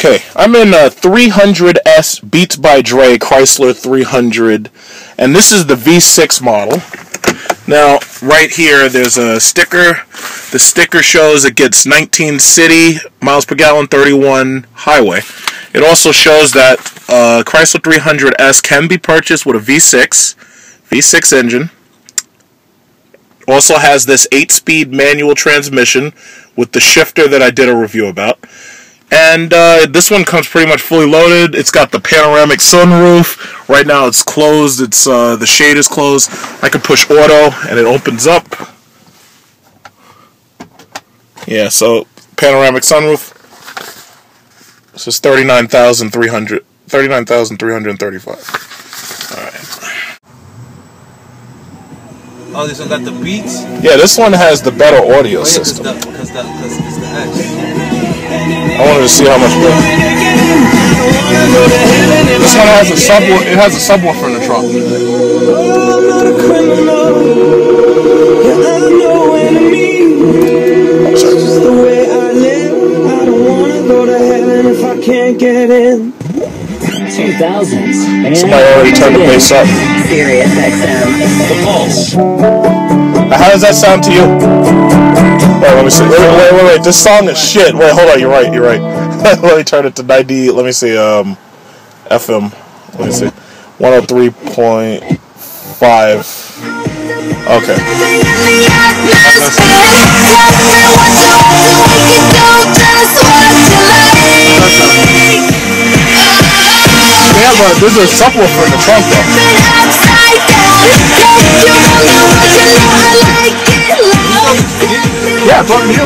Okay, I'm in a 300S Beats by Dre Chrysler 300, and this is the V6 model. Now, right here, there's a sticker. The sticker shows it gets 19 city miles per gallon, 31 highway. It also shows that Chrysler 300S can be purchased with a V6 engine. Also has this 8-speed manual transmission with the shifter that I did a review about. And this one comes pretty much fully loaded. It's got the panoramic sunroof. Right now it's closed. It's the shade is closed. I can push auto and it opens up. Yeah, so panoramic sunroof. This is $39,335. All right. Oh, this one got the beats? Yeah, this one has the better audio system. Because it's the X. I wanted to see how much better. This one has a subwoofer. It has a subwoofer in the trunk. Can't get in. 2000s. Somebody already turned the bass up. Sirius XM. The Pulse. Now, how does that sound to you? Wait, let me see. Wait. This song is shit. Wait, hold on. You're right. Let me turn it to 90. Let me see. FM. Let me see. 103.5. Okay. There's a subwoofer in the trunk though. Yeah, I'm talking to you.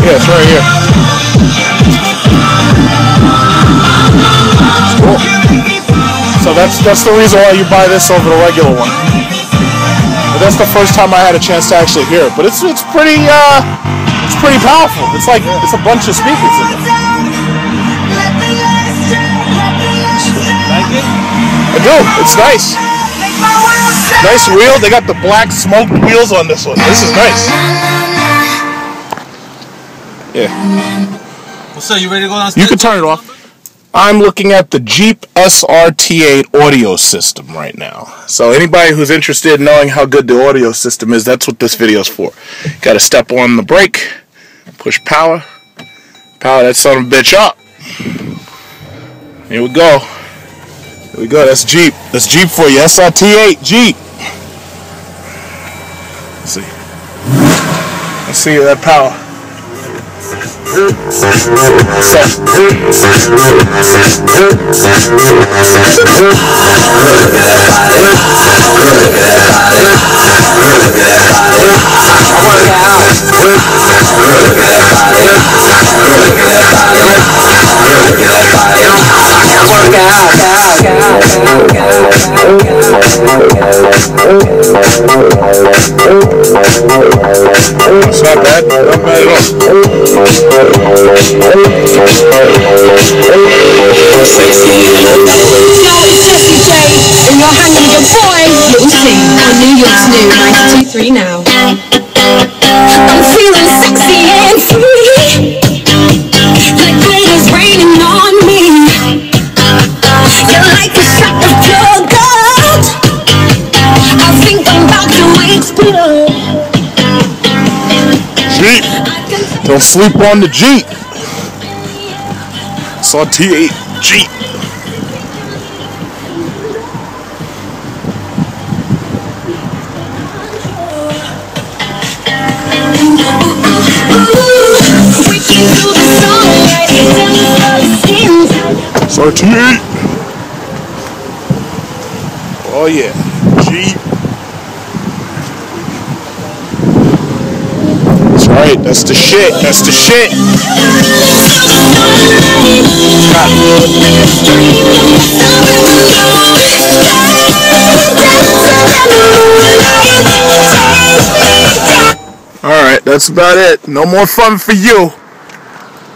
Yeah, it's right here. Cool. So that's the reason why you buy this over the regular one. But that's the first time I had a chance to actually hear it. But it's pretty powerful. It's like it's a bunch of speakers in there. Like it? I do. It's nice. Nice wheel. They got the black smoked wheels on this one. This is nice. Yeah. So you ready to go downstairs? You can turn it off. I'm looking at the Jeep SRT8 audio system right now. So anybody who's interested in knowing how good the audio system is, that's what this video is for. Got to step on the brake, push power, power that son of a bitch up. Here we go. Here we go. That's Jeep. That's Jeep for you. SRT8 Jeep. Let's see that power. It's not bad at all. And you're hanging with your boy, Little C, on New York's new 92.3 now. I'm feeling sexy and free, like glitters raining on me. You're like a shot of pure gold. I think I'm about to explode. Jeep. Don't sleep on the Jeep. SRT8 Jeep. SRT8. Oh yeah, Jeep. That's right, that's the shit, that's the shit. Alright, that's about it. No more fun for you.